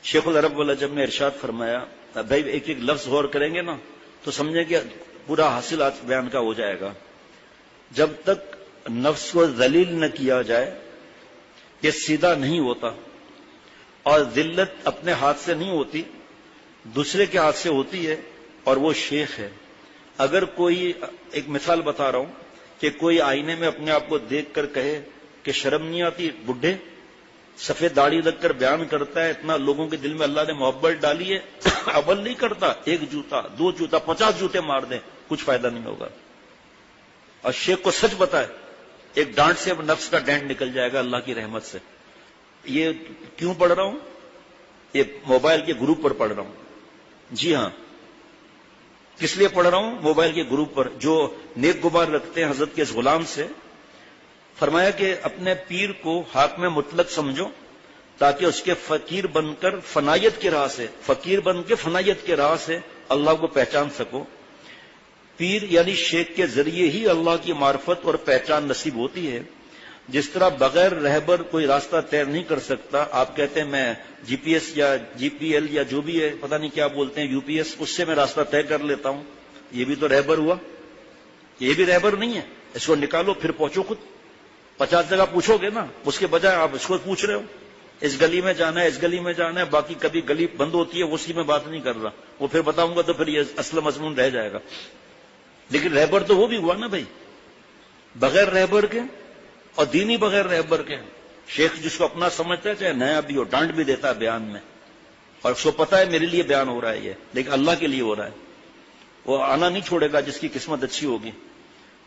شیخ العرب والعجم نے ارشاد فرمایا، بھائی ایک ایک لفظ غور کریں گے نا تو سمجھیں کہ پورا حاصل آج بیان کا ہو جائے گا. جب تک نفس کو ذلیل نہ کیا جائے یہ سیدھا نہیں ہوتا، اور ذلت اپنے ہاتھ سے نہیں ہوتی، دوسرے کے ہاتھ سے ہوتی ہے، اور وہ شیخ ہے. اگر کوئی، ایک مثال بتا رہا ہوں، کہ کوئی آئینے میں اپنے آپ کو دیکھ کر کہے کہ شرم نہیں آتی، بڈھے سفید داڑھی رکھ کر بیان کرتا ہے، اتنا لوگوں کے دل میں اللہ نے محبت ڈالی ہے، عمل نہیں کرتا، 1 جوتا 2 جوتا 50 جوتے مار دیں کچھ فائدہ نہیں ہوگا. اور شیخ کو سچ بتائے، ایک ڈانٹ سے نفس کا ڈینٹ نکل جائے گا اللہ کی رحمت سے. یہ کیوں پڑھ رہا ہوں؟ یہ موبائل کے گروپ پر پڑھ رہا ہوں. جی ہاں، کس لیے پڑھ رہا ہوں؟ موبائل کے گروپ پر جو نیک گمان رکھتے ہیں حضرت کے اس غلام سے. فرمایا کہ اپنے پیر کو حاکم مطلق سمجھو تاکہ اس کے فقیر بن کر فنائیت کی راہ سے، فقیر بن کے فنائیت کے راہ سے اللہ کو پہچان سکو. پیر یعنی شیخ کے ذریعے ہی اللہ کی معرفت اور پہچان نصیب ہوتی ہے. جس طرح بغیر رہبر کوئی راستہ طے نہیں کر سکتا. آپ کہتے ہیں میں جی پی ایس یا جی پی ایل یا جو بھی ہے پتہ نہیں کیا بولتے ہیں، یو پی ایس، اس سے میں راستہ طے کر لیتا ہوں. یہ بھی تو رہبر ہوا، یہ بھی رہبر نہیں ہے. اس کو نکالو پھر پہنچو خود. 50 جگہ پوچھو گے نا، اس کے بجائے آپ اس کو پوچھ رہے ہو اس گلی میں جانا ہے، اس گلی میں جانا ہے، باقی کبھی گلی بند ہوتی ہے اسی میں بات نہیں کر رہا. وہ پھر بتاؤں گا تو پھر یہ اصل مضمون رہ جائے گا. لیکن رہبر تو وہ بھی ہوا نا بھائی، بغیر رہبر کے اور دینی بغیر رہبر کے. شیخ جس کو اپنا سمجھتا ہے چاہے نیا بھی ہو، ڈانٹ بھی دیتا ہے بیان میں، اور اس کو پتا ہے میرے لیے بیان ہو رہا ہے یہ، لیکن اللہ کے لیے ہو رہا ہے. وہ آنا نہیں چھوڑے گا جس کی قسمت اچھی ہوگی.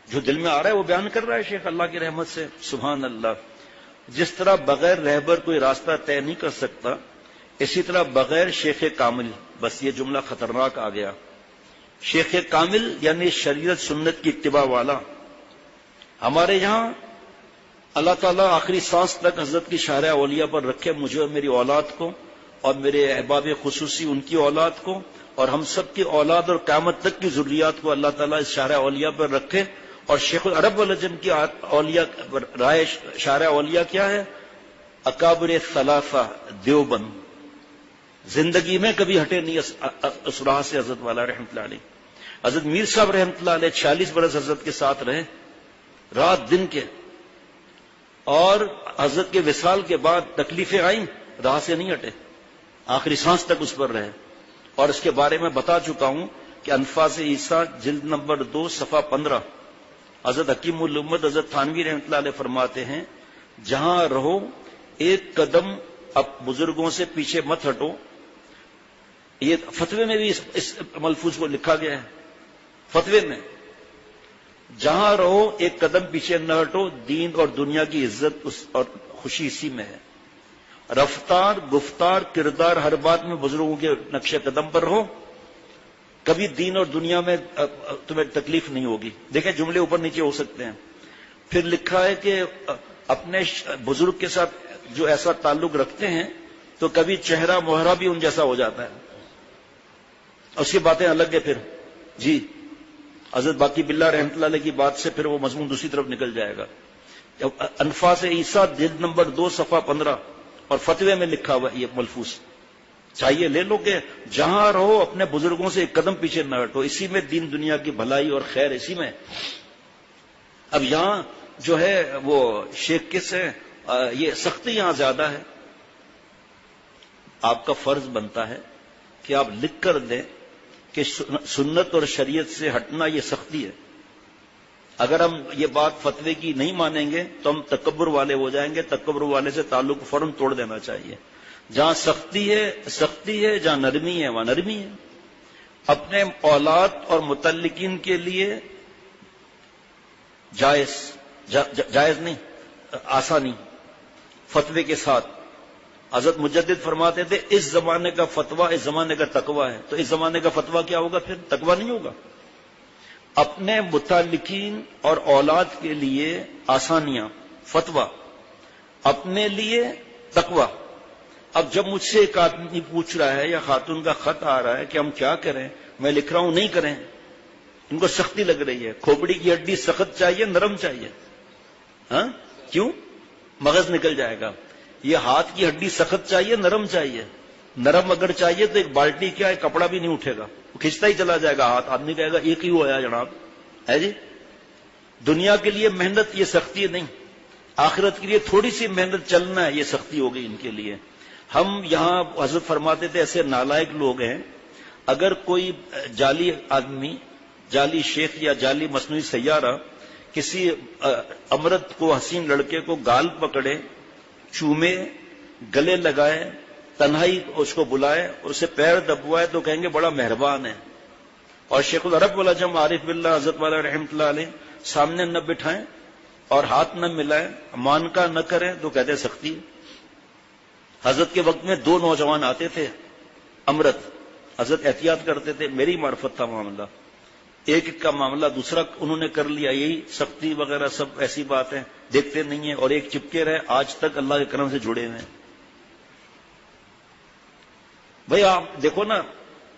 جو دل میں آ رہا ہے وہ بیان کر رہا ہے شیخ اللہ کی رحمت سے. سبحان اللہ. جس طرح بغیر رہبر کوئی راستہ طے نہیں کر سکتا، اسی طرح بغیر شیخ کامل، بس یہ جملہ خطرناک آ گیا. شیخ کامل یعنی شریعت سنت کی اتباع والا. ہمارے یہاں اللہ تعالیٰ آخری سانس تک حضرت کی شارع اولیاء پر رکھے، مجھے اور میری اولاد کو، اور میرے احباب خصوصی ان کی اولاد کو، اور ہم سب کی اولاد اور قیامت تک کی ذریات کو اللہ تعالیٰ اس شارع اولیاء پر رکھے. اور شیخ العرب والعجم کی اولیاء رائے شارع اولیاء کیا ہے؟ اکابر ثلاثہ دیوبند. زندگی میں کبھی ہٹے نہیں اس راہ سے حضرت والا رحمۃ اللہ علیہ. حضرت میر صاحب رحمۃ اللہ علیہ 46 برس حضرت کے ساتھ رہے، رات دن کے، اور حضرت کے وصال کے بعد تکلیفیں آئیں، راہ سے نہیں ہٹے، آخری سانس تک اس پر رہے. اور اس کے بارے میں بتا چکا ہوں کہ انفاس عیسیٰ جلد نمبر 2 صفحہ 15 حضرت حکیم الامت حضرت تھانوی رحمۃ اللہ علیہ فرماتے ہیں، جہاں رہو ایک قدم اب بزرگوں سے پیچھے مت ہٹو. یہ فتوے میں بھی اس ملفوظ کو لکھا گیا ہے. فتوے میں جہاں رہو ایک قدم پیچھے نہ ہٹو، دین اور دنیا کی عزت اور خوشی اسی میں ہے. رفتار، گفتار، کردار، ہر بات میں بزرگوں کے نقش قدم پر رہو، کبھی دین اور دنیا میں تمہیں تکلیف نہیں ہوگی. دیکھیں جملے اوپر نیچے ہو سکتے ہیں. پھر لکھا ہے کہ اپنے بزرگ کے ساتھ جو ایسا تعلق رکھتے ہیں تو کبھی چہرہ مہرہ بھی ان جیسا ہو جاتا ہے. اس کی باتیں الگ ہے. پھر جی حضرت باقی باللہ رحمۃ اللہ علیہ کی بات سے پھر وہ مضمون دوسری طرف نکل جائے گا. انفاس عیسیٰ جلد نمبر 2 صفحہ 15 اور فتوے میں لکھا ہوا یہ ملفوظ چاہیے لے لو کہ جہاں رہو اپنے بزرگوں سے ایک قدم پیچھے نہ ہٹو، اسی میں دین دنیا کی بھلائی اور خیر اسی میں. اب یہاں جو ہے وہ شیخ کس ہے، یہ سختی یہاں زیادہ ہے. آپ کا فرض بنتا ہے کہ آپ لکھ کر دیں کہ سنت اور شریعت سے ہٹنا یہ سختی ہے. اگر ہم یہ بات فتوے کی نہیں مانیں گے تو ہم تکبر والے ہو جائیں گے. تکبر والے سے تعلق فوراً توڑ دینا چاہیے. جہاں سختی ہے، جہاں نرمی ہے وہاں نرمی ہے. اپنے اولاد اور متعلقین کے لیے جائز نہیں، آسانی فتوے کے ساتھ. حضرت مجدد فرماتے تھے اس زمانے کا فتویٰ اس زمانے کا تقویٰ ہے. تو اس زمانے کا فتویٰ کیا ہوگا؟ پھر تقویٰ نہیں ہوگا. اپنے متعلقین اور اولاد کے لیے آسانیاں، فتویٰ، اپنے لیے تقویٰ. اب جب مجھ سے ایک آدمی پوچھ رہا ہے یا خاتون کا خط آ رہا ہے کہ ہم کیا کریں، میں لکھ رہا ہوں نہیں کریں. ان کو سختی لگ رہی ہے. کھوپڑی کی ہڈی سخت چاہیے نرم چاہیے؟ ہاں کیوں؟ مغز نکل جائے گا. یہ ہاتھ کی ہڈی سخت چاہیے نرم چاہیے؟ نرم اگر چاہیے تو ایک بالٹی کیا ہے کپڑا بھی نہیں اٹھے گا, وہ کھینچتا ہی چلا جائے گا ہاتھ, آدمی کہے گا ایک ہی ہوا جناب ہے جی. دنیا کے لیے محنت یہ سختی نہیں, آخرت کے لیے تھوڑی سی محنت چلنا ہے یہ سختی ہو گئی ان کے لیے. ہم یہاں حضرت فرماتے تھے ایسے نالائق لوگ ہیں, اگر کوئی جعلی آدمی, جعلی شیخ یا جعلی مصنوعی سیارہ کسی امرت کو, حسین لڑکے کو گال پکڑے, چومے, گلے لگائے, تنہائی اس کو بلائے اور اسے پیر دبوائے تو کہیں گے بڑا مہربان ہے. اور شیخ العرب والعجم عارف باللہ حضرت والا رحمۃ اللہ علیہ سامنے نہ بٹھائیں اور ہاتھ نہ ملائیں, مانکا نہ کریں تو کہتے سختی. حضرت کے وقت میں 2 نوجوان آتے تھے امرت, حضرت احتیاط کرتے تھے, میری معرفت تھا معاملہ, ایک کا معاملہ دوسرا انہوں نے کر لیا, یہی سختی وغیرہ سب ایسی باتیں دیکھتے نہیں ہیں, اور ایک چپکے رہے آج تک اللہ کے کرم سے جڑے ہوئے ہیں. بھئی آپ دیکھو نا,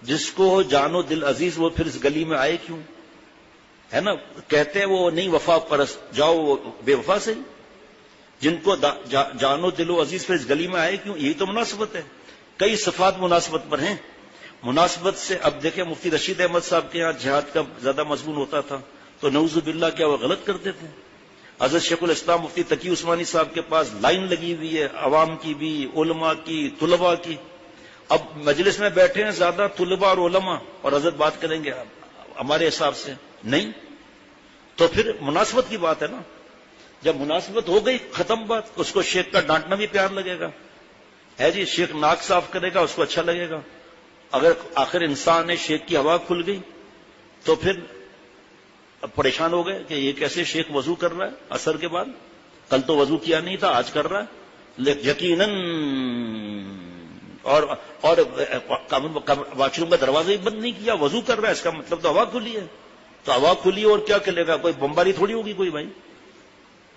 جس کو جان و دل عزیز وہ پھر اس گلی میں آئے کیوں, ہے نا. کہتے ہیں وہ نہیں وفا پرست, جاؤ وہ بے وفا سے, جن کو جان و دل و عزیز پھر اس گلی میں آئے کیوں, یہی تو مناسبت ہے. کئی صفات مناسبت پر ہیں. مناسبت سے اب دیکھیں مفتی رشید احمد صاحب کے یہاں جہاد کا زیادہ مضمون ہوتا تھا تو نعوذ باللہ کیا وہ غلط کرتے تھے. حضرت شیخ الاسلام مفتی تقی عثمانی صاحب کے پاس لائن لگی ہوئی ہے, عوام کی بھی, علماء کی, طلباء کی. اب مجلس میں بیٹھے ہیں زیادہ طلباء اور علماء, اور حضرت بات کریں گے ہمارے حساب سے نہیں, تو پھر مناسبت کی بات ہے نا. جب مناسبت ہو گئی ختم بات. اس کو شیخ کا ڈانٹنا بھی پیار لگے گا, ہے جی, شیخ ناک صاف کرے گا اس کو اچھا لگے گا. اگر آخر انسان ہے شیخ کی ہوا کھل گئی تو پھر اب پریشان ہو گئے کہ یہ کیسے شیخ وضو کر رہا ہے عصر کے بعد, کل تو وضو کیا نہیں تھا آج کر رہا ہے یقیناً, اور واش روم کا دروازہ ہی بند نہیں کیا, وضو کر رہا ہے, اس کا مطلب تو ہوا کھلی ہے. تو ہوا کھلی اور کیا کرے گا, کوئی بمباری تھوڑی ہوگی کوئی بھائی.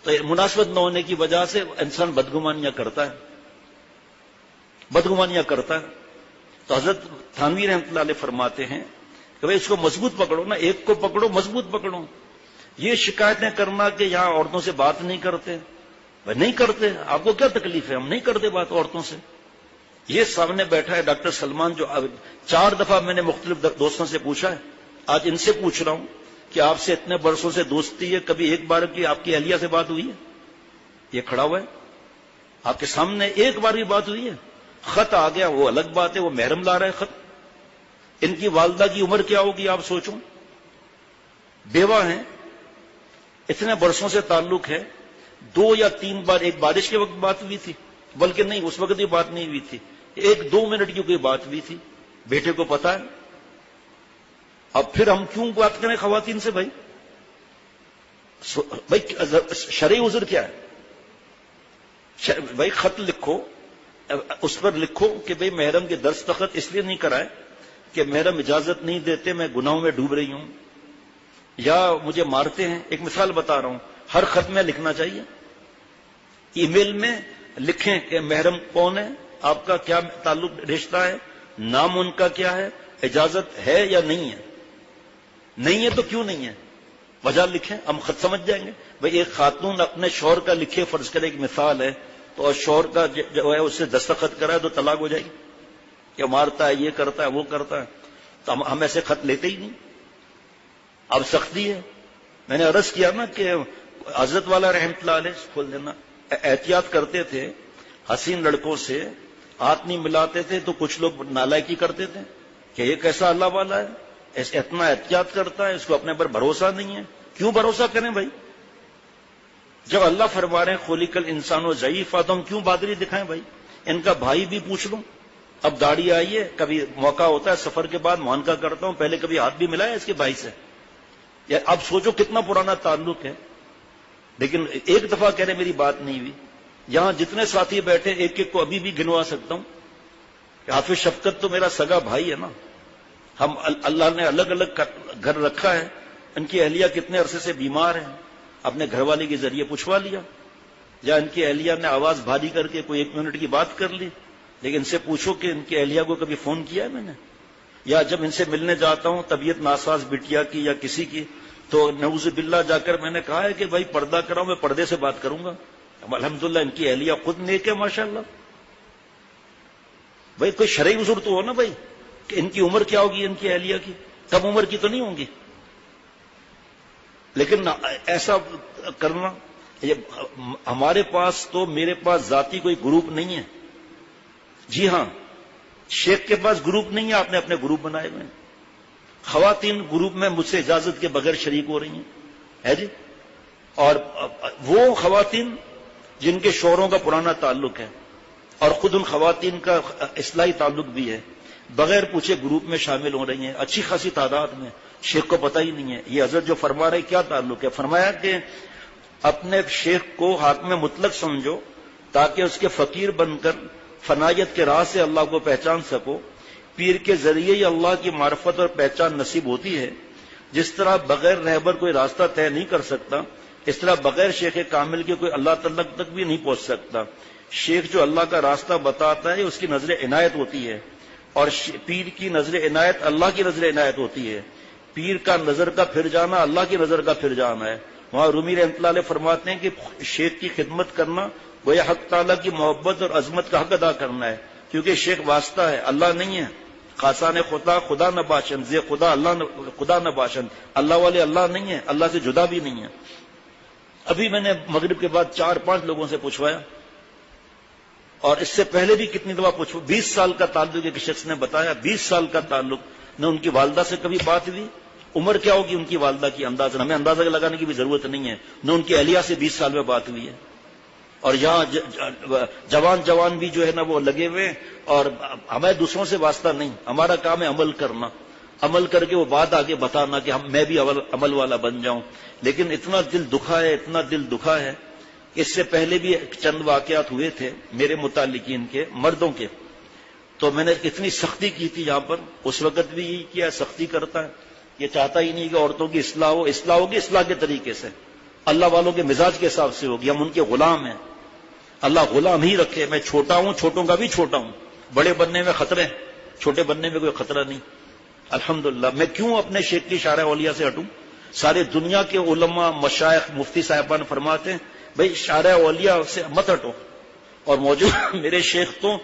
تو مناسبت نہ ہونے کی وجہ سے انسان بدگمانیاں کرتا ہے, بدگمانیاں کرتا ہے. تو حضرت تھانوی رحمۃ اللہ علیہ فرماتے ہیں کہ بھائی اس کو مضبوط پکڑو نا, ایک کو پکڑو مضبوط پکڑو. یہ شکایتیں کرنا کہ یہاں عورتوں سے بات نہیں کرتے, بھائی نہیں کرتے, آپ کو کیا تکلیف ہے, ہم نہیں کرتے بات عورتوں سے. یہ سامنے بیٹھا ہے ڈاکٹر سلمان, جو 4 دفعہ میں نے مختلف دوستوں سے پوچھا ہے, آج ان سے پوچھ رہا ہوں کہ آپ سے اتنے برسوں سے دوستی ہے, کبھی ایک بار کی آپ کی اہلیہ سے بات ہوئی ہے؟ یہ کھڑا ہوا ہے آپ کے سامنے, ایک بار بھی بات ہوئی ہے؟ خط آ گیا وہ الگ بات ہے, وہ محرم لا رہا ہے خط. ان کی والدہ کی عمر کیا ہوگی آپ سوچو, بیوہ ہیں, اتنے برسوں سے تعلق ہے. 2 یا 3 بار, ایک بارش کے وقت بات ہوئی تھی, بلکہ نہیں اس وقت بھی بات نہیں ہوئی تھی, 1-2 منٹ کی کوئی بات ہوئی تھی, بیٹے کو پتا ہے. اب پھر ہم کیوں بات کریں خواتین سے بھائی؟ شرعی عذر کیا ہے بھائی؟ خط لکھو, اس پر لکھو کہ بھئی محرم کے دستخط اس لیے نہیں کرائے کہ محرم اجازت نہیں دیتے, میں گناہوں میں ڈوب رہی ہوں, یا مجھے مارتے ہیں. ایک مثال بتا رہا ہوں, ہر خط میں لکھنا چاہیے, ای میل میں لکھیں کہ محرم کون ہے, آپ کا کیا تعلق رشتہ ہے, نام ان کا کیا ہے, اجازت ہے یا نہیں ہے. نہیں ہے تو کیوں نہیں ہے, وجہ لکھیں, ہم خط سمجھ جائیں گے. بھئی ایک خاتون اپنے شوہر کا لکھے, فرض کرے ایک مثال ہے, تو شوہر کا جو ہے اس سے دستخط کرائے تو طلاق ہو جائے گی, کہ مارتا ہے, یہ کرتا ہے, وہ کرتا ہے. تو ہم ایسے خط لیتے ہی نہیں. اب سختی ہے. میں نے عرض کیا نا کہ حضرت والا رحمت اللہ علیہ, کھول دینا, احتیاط کرتے تھے حسین لڑکوں سے, ہاتھ نہیں ملاتے تھے. تو کچھ لوگ نالائکی کرتے تھے کہ یہ کیسا اللہ والا ہے, اتنا احتیاط کرتا ہے, اس کو اپنے پر بھروسہ نہیں ہے. کیوں بھروسہ کریں بھائی؟ جب اللہ فرما رہے ہیں خلق الانسان ضعیفا, تو ہم کیوں بہادری دکھائیں بھائی؟ ان کا بھائی بھی پوچھ لوں, اب داڑھی آئی ہے, کبھی موقع ہوتا ہے سفر کے بعد معانقہ کرتا ہوں, پہلے کبھی ہاتھ بھی ملایا اس کے بھائی سے؟ یا اب سوچو کتنا پرانا تعلق ہے. لیکن ایک دفعہ کہہ رہے میری بات نہیں ہوئی. یہاں جتنے ساتھی بیٹھے ایک ایک کو ابھی بھی گنوا سکتا ہوں. حافظ شفقت تو میرا سگا بھائی ہے نا, ہم اللہ نے الگ الگ گھر رکھا ہے. ان کی اہلیہ کتنے عرصے سے بیمار ہیں, اپنے گھر والے کے ذریعے پوچھوا لیا, یا ان کی اہلیہ نے آواز بھاری کر کے کوئی 1 منٹ کی بات کر لی. لیکن ان سے پوچھو کہ ان کی اہلیہ کو کبھی فون کیا ہے میں نے, یا جب ان سے ملنے جاتا ہوں طبیعت ناساز بٹیا کی یا کسی کی, تو نعوذ باللہ جا کر میں نے کہا ہے کہ بھائی پردہ کراؤ, میں پردے سے بات کروں گا. الحمدللہ ان کی اہلیہ خود نیک ہے ماشاءاللہ. بھائی کوئی شرعی عذر تو ہو نا بھائی، کہ ان کی عمر کیا ہوگی، ان کی اہلیہ کی کم عمر کی تو نہیں ہوں گی. لیکن ایسا کرنا، ہمارے پاس تو، میرے پاس ذاتی کوئی گروپ نہیں ہے. جی ہاں، شیخ کے پاس گروپ نہیں ہے، آپ نے اپنے گروپ بنائے ہوئے ہیں. خواتین گروپ میں مجھ سے اجازت کے بغیر شریک ہو رہی ہیں، ہے جی. اور وہ خواتین جن کے شوہروں کا پرانا تعلق ہے اور خود ان خواتین کا اصلاحی تعلق بھی ہے، بغیر پوچھے گروپ میں شامل ہو رہی ہیں اچھی خاصی تعداد میں. شیخ کو پتہ ہی نہیں ہے. یہ حضرت جو فرما رہے کیا تعلق ہے؟ فرمایا کہ اپنے شیخ کو حاکم مطلق سمجھو تاکہ اس کے فقیر بن کر فنائیت کے راہ سے اللہ کو پہچان سکو. پیر کے ذریعے ہی اللہ کی معرفت اور پہچان نصیب ہوتی ہے. جس طرح بغیر رہبر کوئی راستہ طے نہیں کر سکتا، اس طرح بغیر شیخ کامل کے کوئی اللہ تعالیٰ تک بھی نہیں پہنچ سکتا. شیخ جو اللہ کا راستہ بتاتا ہے اس کی نظر عنایت ہوتی ہے، اور پیر کی نظر عنایت اللہ کی نظر عنایت ہوتی ہے. پیر کا نظر کا پھر جانا اللہ کی نظر کا پھر جانا ہے. وہاں رومی رحمۃ اللہ علیہ فرماتے ہیں کہ شیخ کی خدمت کرنا گویا حق تعالیٰ کی محبت اور عظمت کا حق ادا کرنا ہے، کیونکہ شیخ واسطہ ہے، اللہ نہیں ہے. خاصان خدا خدا نہ باشن، زی خدا اللہ خدا نہ باشن. اللہ والے اللہ نہیں ہے، اللہ سے جدا بھی نہیں ہے. ابھی میں نے مغرب کے بعد 4-5 لوگوں سے پوچھوایا، اور اس سے پہلے بھی کتنی دفعہ پوچھو. 20 سال کا تعلق ایک شخص نے بتایا، 20 سال کا تعلق. نہ ان کی والدہ سے کبھی بات ہوئی، عمر کیا ہوگی ان کی والدہ کی اندازہ ہمیں اندازہ لگانے کی بھی ضرورت نہیں ہے. نہ ان کی اہلیہ سے 20 سال میں بات ہوئی ہے. اور یہاں جوان بھی جو ہے نا وہ لگے ہوئے، اور ہمیں دوسروں سے واسطہ نہیں. ہمارا کام ہے عمل کرنا، عمل کر کے وہ بات آگے بتانا کہ میں بھی عمل والا بن جاؤں. لیکن اتنا دل دکھا ہے، اتنا دل دکھا ہے. اس سے پہلے بھی چند واقعات ہوئے تھے میرے متعلقین کے، مردوں کے. تو میں نے اتنی سختی کی تھی یہاں پر، اس وقت بھی یہی کیا، سختی کرتا ہے. یہ چاہتا ہی نہیں کہ عورتوں کی اصلاح ہو. اصلاح ہوگی اصلاح کے طریقے سے، اللہ والوں کے مزاج کے حساب سے ہوگی. ہم ان کے غلام ہیں، اللہ غلام ہی رکھے. میں چھوٹا ہوں، چھوٹوں کا بھی چھوٹا ہوں. بڑے بننے میں خطرے، چھوٹے بننے میں کوئی خطرہ نہیں. الحمدللہ. میں کیوں اپنے شیخ کی شارع اولیاء سے ہٹوں؟ سارے دنیا کے علماء، مشائخ، مفتی صاحبان فرماتے ہیں بھئی شارع اولیاء سے مت ہٹو. اور موجود میرے شیخ تو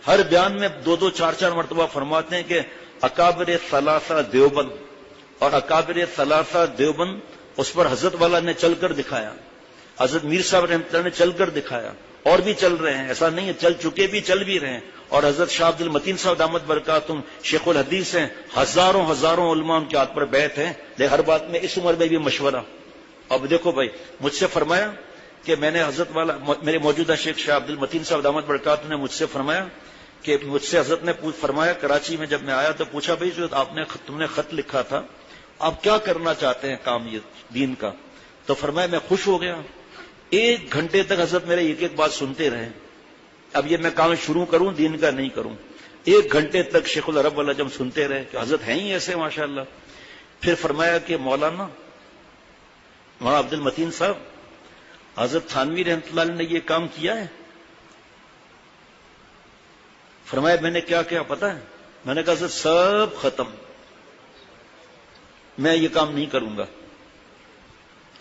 ہر بیان میں 2-2 4-4 مرتبہ فرماتے ہیں کہ اکابر ثلاثہ دیوبند، اور اکابر ثلاثہ دیوبند اس پر حضرت والا نے چل کر دکھایا، حضرت میر صاحب رحمۃ اللہ نے چل کر دکھایا، اور بھی چل رہے ہیں. ایسا نہیں ہے، چل چکے بھی، چل بھی رہے ہیں. اور حضرت شاہ عبد المتین صاحب دامت برکاتہم شیخ الحدیث ہیں. ہزاروں علماء ان کے ہاتھ پر بیعت ہیں. لیکن ہر بات میں اس عمر میں بھی مشورہ. اب دیکھو بھائی، مجھ سے فرمایا کہ میں نے حضرت والا، میرے موجودہ شیخ شاہ عبد المتین صاحب دامت برکاتہم نے مجھ سے فرمایا کہ مجھ سے حضرت نے فرمایا کراچی میں جب میں آیا تو پوچھا بھائی جو تم نے خط لکھا تھا آپ کیا کرنا چاہتے ہیں کام یہ دین کا؟ تو فرمایا میں خوش ہو گیا. 1 گھنٹے تک حضرت میرے ایک بات سنتے رہے. اب یہ میں کام شروع کروں دین کا نہیں کروں. 1 گھنٹے تک شیخ العرب والا جب سنتے رہے کہ حضرت ہیں ہی ایسے ماشاءاللہ. پھر فرمایا کہ مولانا عبد المتین صاحب، حضرت تھانوی رحمۃ اللہ علیہ نے یہ کام کیا ہے؟ فرمایا میں نے کیا کیا پتا ہے؟ میں نے کہا حضرت سب ختم، میں یہ کام نہیں کروں گا.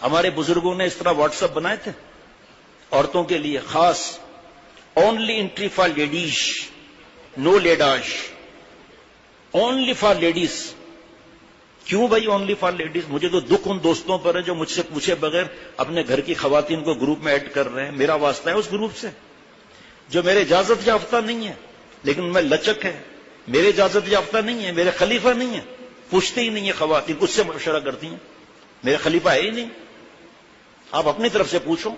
ہمارے بزرگوں نے اس طرح واٹس ایپ بنائے تھے عورتوں کے لیے خاص، only entry for ladies, no لیڈاش، اونلی فار لیڈیز. کیوں بھائی اونلی فار لیڈیز؟ مجھے تو دکھ ان دوستوں پر ہے جو مجھ سے پوچھے بغیر اپنے گھر کی خواتین کو گروپ میں ایڈ کر رہے ہیں. میرا واسطہ ہے اس گروپ سے، جو میرے اجازت یافتہ نہیں ہے لیکن میں لچک ہے. میرے اجازت یافتہ نہیں ہے، میرے خلیفہ نہیں ہے، پوچھتے ہی نہیں ہے خواتین، اس سے مشورہ کرتی ہیں. میرے خلیفہ ہے ہی نہیں، آپ اپنی طرف سے پوچھو.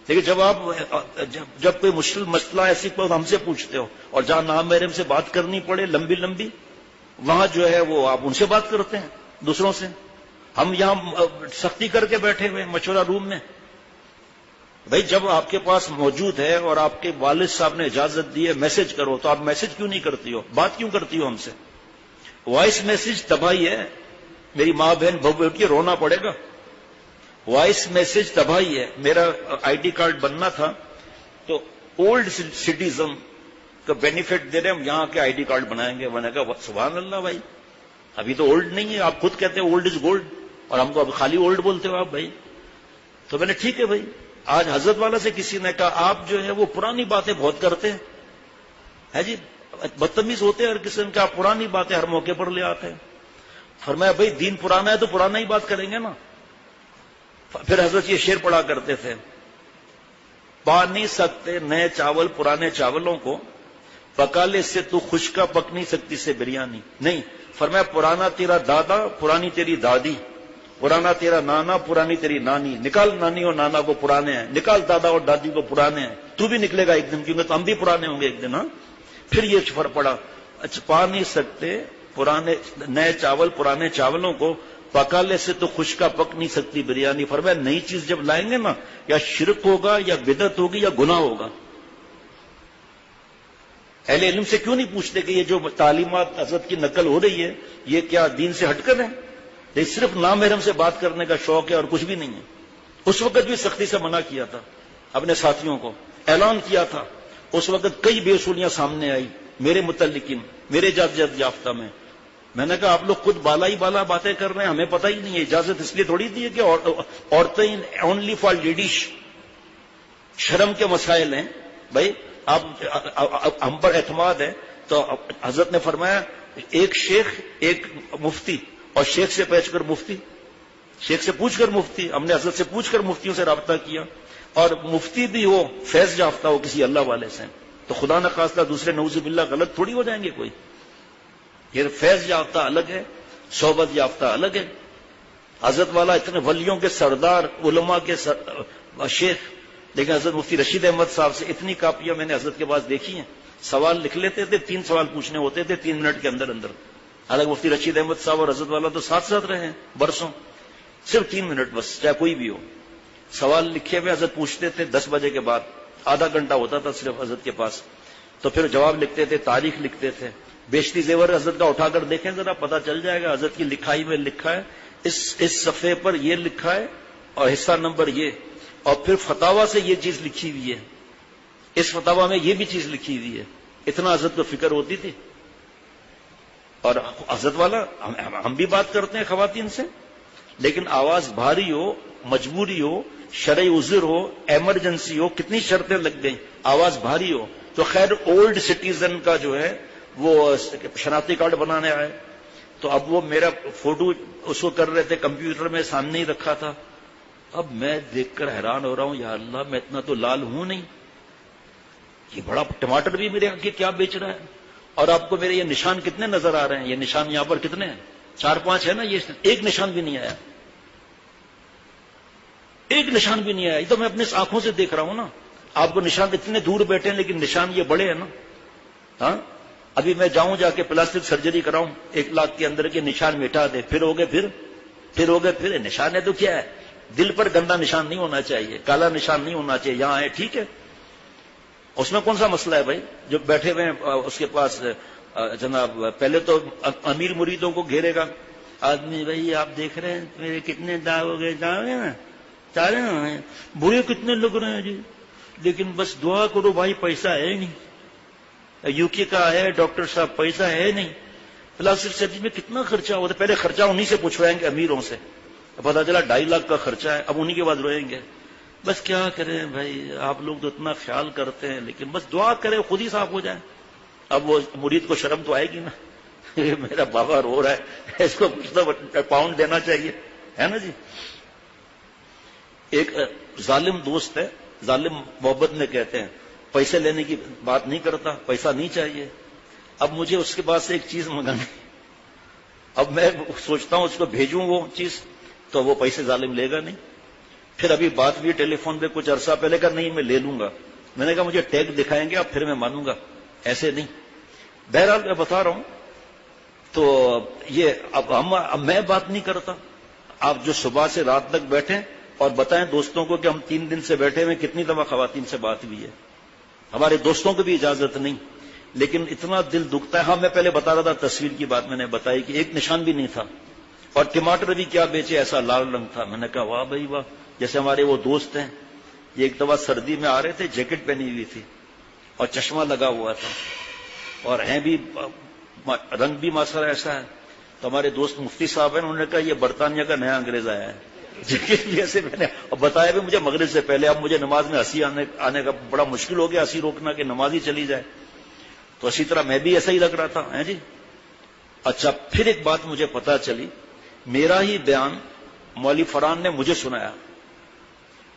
لیکن جب کوئی مشکل مسئلہ ایسی کوئی ہم سے پوچھتے ہو، اور جہاں نام محرم سے بات کرنی پڑے لمبی، وہاں جو ہے وہ آپ ان سے بات کرتے ہیں دوسروں سے. ہم یہاں سختی کر کے بیٹھے ہوئے مشورہ روم میں. بھائی جب آپ کے پاس موجود ہے اور آپ کے والد صاحب نے اجازت دی ہے میسج کرو، تو آپ میسج کیوں نہیں کرتی ہو؟ بات کیوں کرتی ہو ہم سے؟ وائس میسج تباہی ہے. میری ماں بہن بہو بیٹی رونا پڑے گا. وائس میسج تباہی ہے. میرا آئی ڈی کارڈ بننا تھا تو اولڈ سٹیزن کا بینیفٹ دے رہے ہم یہاں کے آئی ڈی کارڈ بنائیں گے. میں نے کہا سبحان اللہ بھائی، ابھی تو اولڈ نہیں ہے، آپ خود کہتے ہیں اولڈ از گولڈ، اور ہم کو اب خالی اولڈ بولتے ہو آپ بھائی. تو میں نے ٹھیک ہے بھائی. آج حضرت والا سے کسی نے کہا آپ جو ہے وہ پرانی باتیں بہت کرتے ہیں، ہے جی. بدتمیز ہوتے ہیں ہر قسم کے. آپ پرانی باتیں ہر موقع پر لے آتے ہیں. فرمایا بھائی دین پرانا ہے تو پرانا ہی بات کریں گے نا. پھر حضرت یہ شعر پڑھا کرتے تھے, پا نہیں سکتے نئے چاول پرانے چاولوں کو, پکالے سے تو خشکا پک نہیں سکتی سے بریانی. نہیں, فرمایا پرانا تیرا دادا پرانی تیری دادی, پرانا تیرا نانا پرانی تیری نانی. نکال نانی اور نانا کو پرانے ہیں, نکال دادا اور دادی کو پرانے ہیں. تو بھی نکلے گا ایک دن, کیونکہ تو ہم بھی پرانے ہوں گے ایک دن. ہاں پھر یہ فرق پڑا, اچھا پا نہیں سکتے پرانے نئے چاول پرانے چاولوں کو, پکالے سے تو خشکا پک نہیں سکتی بریانی. فرمایا نئی چیز جب لائیں گے نا, یا شرک ہوگا یا بدعت ہوگی یا گناہ ہوگا. اہل علم سے کیوں نہیں پوچھتے کہ یہ جو تعلیمات حضرت کی نقل ہو رہی ہے یہ کیا دین سے ہٹ کر ہے؟ یہ صرف نامحرم سے بات کرنے کا شوق ہے اور کچھ بھی نہیں ہے. اس وقت بھی سختی سے منع کیا تھا اپنے ساتھیوں کو, اعلان کیا تھا. اس وقت کئی بے اصولیاں سامنے آئی میرے متعلقین, میرے اجازت یافتہ میں نے کہا آپ لوگ خود بالا ہی بالا باتیں کر رہے ہیں, ہمیں پتہ ہی نہیں ہے. اجازت اس لیے تھوڑی دی ہے کہ عورتیں اونلی فار لیڈیز, شرم کے مسائل ہیں بھائی. آپ ہم پر اعتماد ہے تو حضرت نے فرمایا ایک شیخ ایک مفتی, اور شیخ سے پوچھ کر مفتی, شیخ سے پوچھ کر مفتی. ہم نے حضرت سے پوچھ کر مفتیوں سے رابطہ کیا, اور مفتی بھی ہو فیض یافتہ ہو کسی اللہ والے سے, تو خدا نخواستہ دوسرے نعوذ باللہ غلط تھوڑی ہو جائیں گے کوئی. یہ فیض یافتہ الگ ہے, صحبت یافتہ الگ ہے. حضرت والا اتنے ولیوں کے سردار, علماء کے شیخ. لیکن حضرت مفتی رشید احمد صاحب سے اتنی کاپیاں میں نے حضرت کے پاس دیکھی ہیں. سوال لکھ لیتے تھے, 3 سوال پوچھنے ہوتے تھے 3 منٹ کے اندر اندر. حالانکہ مفتی رشید احمد صاحب اور حضرت والا تو ساتھ ساتھ رہے ہیں برسوں, صرف 3 منٹ بس, چاہے کوئی بھی ہو. سوال لکھے ہوئے حضرت پوچھتے تھے 10 بجے کے بعد, آدھا گھنٹہ ہوتا تھا صرف حضرت کے پاس. تو پھر جواب لکھتے تھے, تاریخ لکھتے تھے. بیشتی زیور حضرت کا اٹھا کر دیکھیں ذرا, پتہ چل جائے گا حضرت کی لکھائی میں لکھا ہے اس صفحے پر یہ لکھا ہے اور حصہ نمبر یہ, اور پھر فتاوا سے یہ چیز لکھی ہوئی ہے, اس فتاوا میں یہ بھی چیز لکھی ہوئی ہے. اتنا حضرت کو فکر ہوتی تھی. اور حضرت والا ہم بھی بات کرتے ہیں خواتین سے, لیکن آواز بھاری ہو, مجبوری ہو, شرعی عذر ہو, ایمرجنسی ہو, کتنی شرطیں لگ گئیں, آواز بھاری ہو تو خیر اولڈ سٹیزن کا جو ہے وہ شناختی کارڈ بنانے آئے, تو اب وہ میرا فوٹو اس کو کر رہے تھے, کمپیوٹر میں سامنے ہی رکھا تھا. اب میں دیکھ کر حیران ہو رہا ہوں, یا اللہ میں اتنا تو لال ہوں نہیں, یہ بڑا ٹماٹر بھی میرے آگے کیا بیچ رہا ہے. اور آپ کو میرے یہ نشان کتنے نظر آ رہے ہیں, یہ نشان یہاں پر کتنے ہیں, 4-5 ہے نا, یہ ایک نشان بھی نہیں آیا, ایک نشان بھی نہیں آیا. یہ تو میں اپنی آنکھوں سے دیکھ رہا ہوں نا. آپ کو نشان اتنے دور بیٹھے ہیں لیکن نشان یہ بڑے ہیں نا. ہاں ابھی میں جاؤں جا کے پلاسٹک سرجری کراؤں, 1 لاکھ کے اندر کے نشان مٹا دے, پھر ہو گئے پھر نشان ہے تو کیا ہے, دل پر گندا نشان نہیں ہونا چاہیے, کالا نشان نہیں ہونا چاہیے. یہاں ہے ٹھیک ہے, اس میں کون سا مسئلہ ہے بھائی. جو بیٹھے ہوئے ہیں اس کے پاس جناب, پہلے تو امیر مریدوں کو گھیرے گا آدمی, بھائی آپ دیکھ رہے ہیں میرے کتنے داغ ہو گئے, داغ ہیں نا, چارے ہیں, برے کتنے لگ رہے ہیں جی, لیکن بس دعا کرو بھائی پیسہ ہے نہیں, UK کا ہے ڈاکٹر صاحب, پیسہ ہے نہیں. پلاسٹک سرجری میں کتنا خرچہ ہوتا ہے, پہلے خرچہ انہی سے پوچھوائیں گے امیروں سے, پتا چلا 2.5 لاکھ کا خرچہ ہے, اب انہی کے بعد روئیں گے. بس کیا کریں بھائی, آپ لوگ تو اتنا خیال کرتے ہیں, لیکن بس دعا کریں خود ہی صاف ہو جائے. اب وہ مرید کو شرم تو آئے گی نا, میرا بابا رو رہا ہے, اس کو کچھ تو پاؤنڈ دینا چاہیے, ہے نا جی. ایک ظالم دوست ہے, ظالم محبت میں کہتے ہیں, پیسے لینے کی بات نہیں کرتا, پیسہ نہیں چاہیے. اب مجھے اس کے پاس ایک چیز منگانی, اب میں سوچتا ہوں اس کو بھیجوں وہ چیز, تو وہ پیسے ظالم لے گا نہیں. پھر ابھی بات بھی ٹیلی فون پہ کچھ عرصہ پہلے کہا نہیں میں لے لوں گا. میں نے کہا مجھے ٹیگ دکھائیں گے اب پھر میں مانوں گا, ایسے نہیں. بہرحال میں بتا رہا ہوں, تو یہ اب میں بات نہیں کرتا. آپ جو صبح سے رات تک بیٹھیں اور بتائیں دوستوں کو کہ ہم 3 دن سے بیٹھے ہوئے, کتنی دفعہ خواتین سے بات ہوئی ہے. ہمارے دوستوں کو بھی اجازت نہیں, لیکن اتنا دل دکھتا ہے. ہاں میں پہلے بتا رہا تھا, تصویر کی بات میں نے بتائی کہ ایک نشان بھی نہیں تھا, اور ٹماٹر بھی کیا بیچے, ایسا لال رنگ تھا. میں نے کہا واہ بھائی واہ. جیسے ہمارے وہ دوست ہیں, یہ ایک دفعہ سردی میں آ رہے تھے, جیکٹ پہنی ہوئی تھی اور چشمہ لگا ہوا تھا, اور ہیں بھی رنگ بھی ماشاءاللہ ایسا ہے. تو ہمارے دوست مفتی صاحب ہیں, انہوں نے کہا یہ برطانیہ کا نیا انگریز آیا ہے. جیسے میں نے بتایا بھی مجھے مغرب سے پہلے, اب مجھے نماز میں ہنسی آنے کا بڑا مشکل ہو گیا, ہنسی روکنا کہ نماز ہی چلی جائے. تو اسی طرح میں بھی ایسا ہی لگ رہا تھا ہے جی. اچھا پھر ایک بات مجھے پتا چلی، میرا ہی بیان مولوی فرحان نے مجھے سنایا.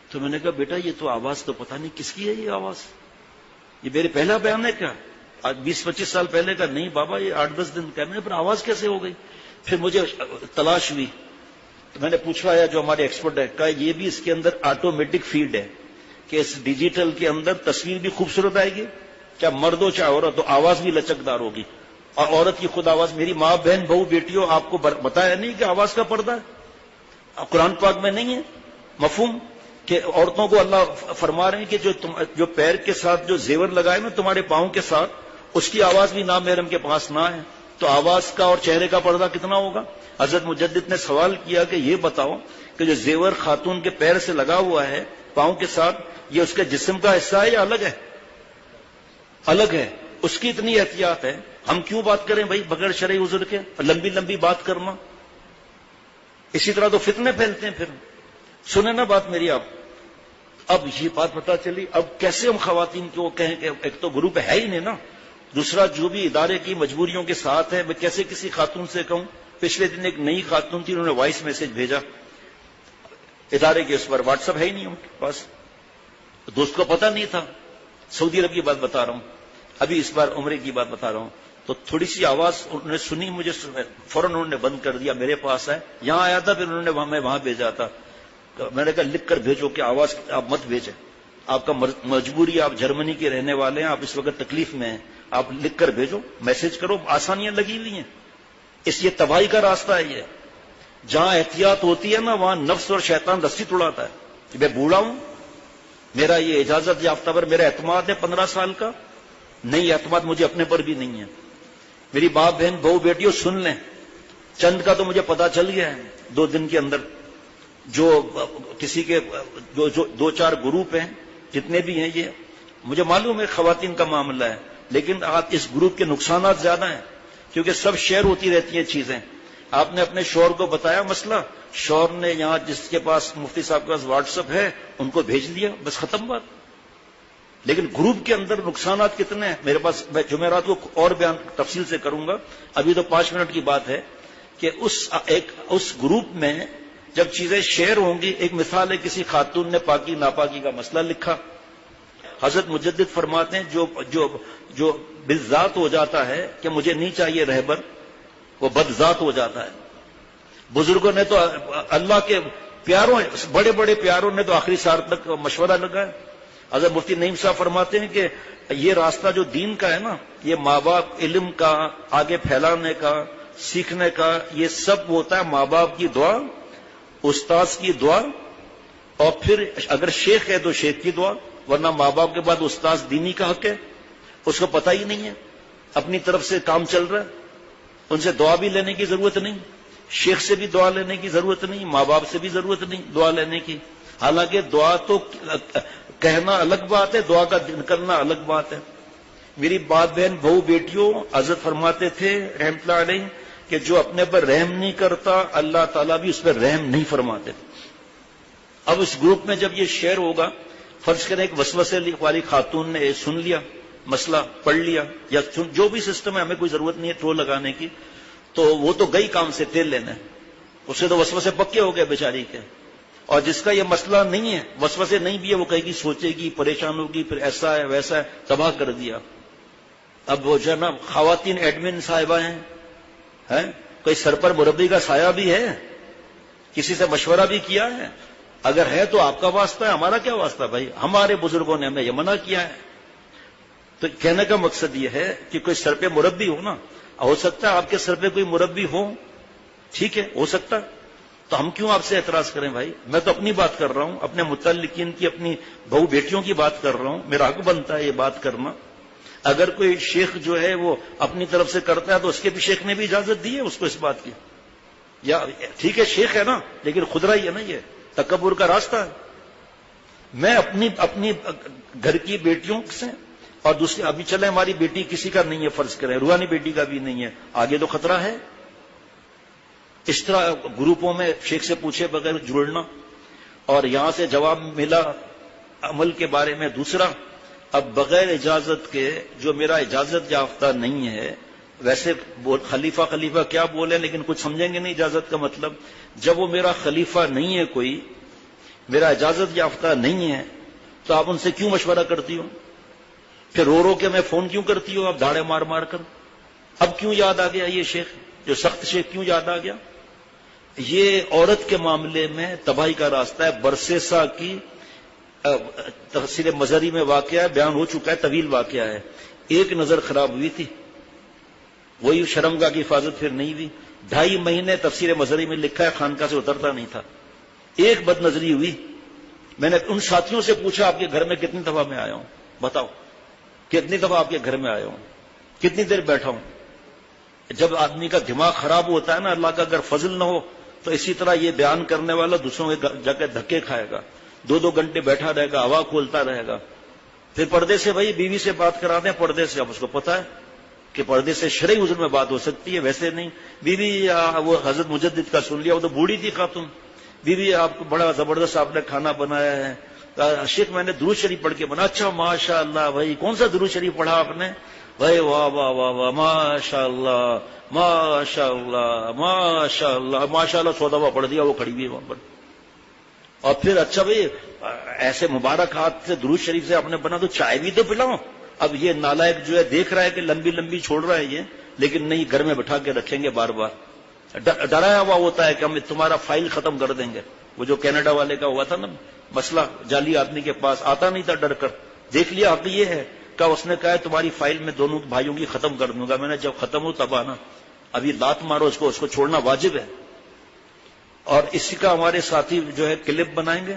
تو میں نے کہا بیٹا یہ تو آواز تو پتہ نہیں کس کی ہے، یہ آواز یہ میرے پہلا بیان ہے کیا آج 20-25 سال پہلے کا؟ نہیں بابا یہ 8-10 دن کا. میں نے پر آواز کیسے ہو گئی؟ پھر مجھے تلاش ہوئی تو میں نے پوچھا ہے جو ہمارے ایکسپرٹ ہے، کہا یہ بھی اس کے اندر آٹومیٹک فیڈ ہے کہ اس ڈیجیٹل کے اندر تصویر بھی خوبصورت آئے گی، چاہے مرد ہو چاہے عورت ہو، آواز بھی لچکدار ہوگی. اور عورت کی خود آواز، میری ماں بہن بہو بیٹیوں، آپ کو بتایا نہیں کہ آواز کا پردہ ہے؟ قرآن پاک میں نہیں ہے مفہوم کہ عورتوں کو اللہ فرما رہے ہیں کہ جو پیر کے ساتھ جو زیور لگائے نا تمہارے پاؤں کے ساتھ، اس کی آواز بھی نامحرم کے پاس نہ ہے. تو آواز کا اور چہرے کا پردہ کتنا ہوگا؟ حضرت مجدد نے سوال کیا کہ یہ بتاؤ کہ جو زیور خاتون کے پیر سے لگا ہوا ہے پاؤں کے ساتھ، یہ اس کے جسم کا حصہ ہے یا الگ ہے؟ الگ ہے. اس کی اتنی احتیاط ہے، ہم کیوں بات کریں بھائی بغیر شرعی عذر کے؟ لمبی لمبی بات کرنا، اسی طرح تو فتنے پھیلتے ہیں. پھر سنیں نا بات میری آپ. اب یہ بات پتا چلی، اب کیسے ہم خواتین کو کہیں کہ ایک تو گروپ ہے ہی نہیں نا، دوسرا جو بھی ادارے کی مجبوریوں کے ساتھ ہے، میں کیسے کسی خاتون سے کہوں؟ پچھلے دن ایک نئی خاتون تھی، انہوں نے وائس میسج بھیجا ادارے کے اس پر، واٹس ایپ ہے ہی نہیں ان کے پاس، دوست کو پتہ نہیں تھا. سعودی عرب کی بات بتا رہا ہوں، ابھی اس بار عمرے کی بات بتا رہا ہوں. تو تھوڑی سی آواز انہوں نے سنی، مجھے فوراً انہوں نے بند کر دیا، میرے پاس ہے، یہاں آیا تھا، پھر انہوں نے میں وہاں بھیجا تھا. میں نے کہا لکھ کر بھیجو کہ آواز آپ مت بھیجیں، آپ کا مجبوری، آپ جرمنی کے رہنے والے ہیں، آپ اس وقت تکلیف میں ہیں، آپ لکھ کر بھیجو، میسج کرو، آسانیاں لگی ہوئی ہیں. اس یہ تباہی کا راستہ ہے. یہ جہاں احتیاط ہوتی ہے نا وہاں نفس اور شیطان رسی توڑاتا ہے. کہ میں بوڑھا ہوں، میرا یہ اجازت یافتہ پر میرا اعتماد ہے 15 سال کا، نہیں اعتماد مجھے اپنے پر بھی نہیں ہے. میری باپ بہن بہو بیٹیوں سن لیں، چند کا تو مجھے پتا چل گیا ہے 2 دن کے اندر، جو کسی کے جو 2-4 گروپ ہیں جتنے بھی ہیں، یہ مجھے معلوم ہے خواتین کا معاملہ ہے، لیکن آپ اس گروپ کے نقصانات زیادہ ہیں کیونکہ سب شیئر ہوتی رہتی ہیں چیزیں. آپ نے اپنے شوہر کو بتایا مسئلہ، شوہر نے یہاں جس کے پاس مفتی صاحب کے پاس واٹس ایپ ہے ان کو بھیج دیا، بس ختم بات. لیکن گروپ کے اندر نقصانات کتنے ہیں میرے پاس، میں جمعرات کو اور بیان تفصیل سے کروں گا، ابھی تو 5 منٹ کی بات ہے کہ اس گروپ میں جب چیزیں شیئر ہوں گی. ایک مثال ہے، کسی خاتون نے پاکی ناپاکی کا مسئلہ لکھا، حضرت مجدد فرماتے ہیں جو بالذات ہو جاتا ہے کہ مجھے نہیں چاہیے رہبر، وہ بدذات ہو جاتا ہے. بزرگوں نے تو اللہ کے پیاروں، بڑے بڑے پیاروں نے تو آخری سال تک مشورہ لگایا. حضرت مفتی نعیم صاحب فرماتے ہیں کہ یہ راستہ جو دین کا ہے نا، یہ ماں باپ علم کا آگے پھیلانے کا سیکھنے کا، یہ سب ہوتا ہے ماں باپ کی دعا، استاذ کی دعا، اور پھر اگر شیخ ہے تو شیخ کی دعا، ورنہ ماں باپ کے بعد استاذ دینی کا حق ہے، اس کو پتہ ہی نہیں ہے، اپنی طرف سے کام چل رہا ہے، ان سے دعا بھی لینے کی ضرورت نہیں، شیخ سے بھی دعا لینے کی ضرورت نہیں، ماں باپ سے بھی ضرورت نہیں دعا لینے کی. حالانکہ دعا تو کہنا الگ بات ہے، دعا کا کرنا الگ بات ہے. میری بات بہن بہو بیٹیوں، حضرت فرماتے تھے رحمۃ اللہ علیہ کہ جو اپنے پر رحم نہیں کرتا اللہ تعالیٰ بھی اس پر رحم نہیں فرماتے. اب اس گروپ میں جب یہ شیئر ہوگا، فرض کریں ایک وسوسے والی خاتون نے سن لیا مسئلہ، پڑھ لیا، یا جو بھی سسٹم ہے، ہمیں کوئی ضرورت نہیں ہے ٹرول لگانے کی، تو وہ تو گئی کام سے تیل لینے، اس سے تو وسوسے پکے ہو گئے بیچاری کے. اور جس کا یہ مسئلہ نہیں ہے، وسوسے نہیں بھی ہے، وہ کہے گی، سوچے گی، پریشان ہوگی، پھر ایسا ہے ویسا ہے، تباہ کر دیا. اب وہ جو ہے نا خواتین ایڈمن صاحبہ ہیں، کوئی سر پر مربی کا سایہ بھی ہے، کسی سے مشورہ بھی کیا ہے؟ اگر ہے تو آپ کا واسطہ ہے، ہمارا کیا واسطہ بھائی؟ ہمارے بزرگوں نے ہمیں یہ منع کیا ہے. تو کہنے کا مقصد یہ ہے کہ کوئی سر پہ مربی ہو نا، ہو سکتا ہے آپ کے سر پہ کوئی مربی ہو، ٹھیک ہے، ہو سکتا، تو ہم کیوں آپ سے اعتراض کریں بھائی؟ میں تو اپنی بات کر رہا ہوں، اپنے متعلقین کی، اپنی بہو بیٹیوں کی بات کر رہا ہوں، میرا حق بنتا ہے یہ بات کرنا. اگر کوئی شیخ جو ہے وہ اپنی طرف سے کرتا ہے تو اس کے بھی شیخ نے بھی اجازت دی ہے اس کو اس بات کی، یا ٹھیک ہے شیخ ہے نا لیکن خدرائی ہے نا، یہ تکبر کا راستہ ہے. میں اپنی گھر کی بیٹیوں سے، اور دوسری ابھی چلے ہماری بیٹی کسی کا نہیں ہے، فرض کریں روحانی بیٹی کا بھی نہیں ہے، آگے تو خطرہ ہے. اس طرح گروپوں میں شیخ سے پوچھے بغیر جڑنا، اور یہاں سے جواب ملا عمل کے بارے میں دوسرا. اب بغیر اجازت کے جو میرا اجازت یافتہ نہیں ہے، ویسے خلیفہ خلیفہ کیا بولے لیکن کچھ سمجھیں گے نہیں اجازت کا مطلب. جب وہ میرا خلیفہ نہیں ہے، کوئی میرا اجازت یافتہ نہیں ہے، تو آپ ان سے کیوں مشورہ کرتی ہو؟ پھر رو رو کے میں فون کیوں کرتی ہو آپ دھاڑے مار مار کر؟ اب کیوں یاد آ گیا یہ شیخ، جو سخت شیخ کیوں یاد آ گیا؟ یہ عورت کے معاملے میں تباہی کا راستہ ہے. برسیسا کی تفسیر مظہری میں واقعہ ہے، بیان ہو چکا ہے، طویل واقعہ ہے. ایک نظر خراب ہوئی تھی، وہی شرمگاہ کی حفاظت پھر نہیں ہوئی. 2.5 مہینے تفسیر مظہری میں لکھا ہے خانقاہ سے اترتا نہیں تھا. ایک بد نظری ہوئی. میں نے ان ساتھیوں سے پوچھا آپ کے گھر میں کتنی دفعہ میں آیا ہوں، بتاؤ کتنی دفعہ آپ کے گھر میں آیا ہوں، کتنی دیر بیٹھا ہوں. جب آدمی کا دماغ خراب ہوتا ہے نا، اللہ کا اگر فضل نہ ہو تو اسی طرح یہ بیان کرنے والا دوسروں کے جا کے دھکے کھائے گا، 2 گھنٹے بیٹھا رہے گا، ہوا کھولتا رہے گا. پھر پردے سے بھائی بیوی سے بات کرا دیں، پردے سے اب اس کو پتا ہے کہ پردے سے شرعی عذر میں بات ہو سکتی ہے، ویسے نہیں. بیوی وہ حضرت مجدد کا سن لیا، وہ تو بوڑھی تھی خاتون. بیوی آپ کو بڑا زبردست آپ نے کھانا بنایا ہے، شیخ میں نے درود شریف پڑھ کے بنا. اچھا ماشاء اللہ بھائی، کون سا درود شریف پڑھا آپ نے؟ بھائی واہ واہ واہ واہ، ماشاء اللہ ماشاء اللہ ماشاء اللہ ماشاء اللہ، 100 دفعہ پڑھ دیا. وہ کھڑی ہوئی وہاں پر. اور پھر اچھا بھائی ایسے مبارک ہاتھ سے درود شریف سے آپ نے بنا تو چائے بھی تو پلاؤ. اب یہ نالائق جو ہے دیکھ رہا ہے کہ لمبی لمبی چھوڑ رہا ہے یہ، لیکن نہیں، گھر میں بٹھا کے رکھیں گے بار بار. ڈرایا ہوا ہوتا ہے کہ ہم تمہارا فائل ختم کر دیں گے. وہ جو کینیڈا والے کا ہوا تھا نا مسئلہ، جعلی آدمی کے پاس آتا نہیں تھا ڈر کر، دیکھ لیا حق یہ ہے کہ اس نے کہا تمہاری فائل میں دونوں بھائیوں کی ختم کر دوں گا. میں نے جب ختم ہو تب آنا، ابھی لات مارو اس کو چھوڑنا واجب ہے. اور اسی کا ہمارے ساتھی جو ہے کلپ بنائیں گے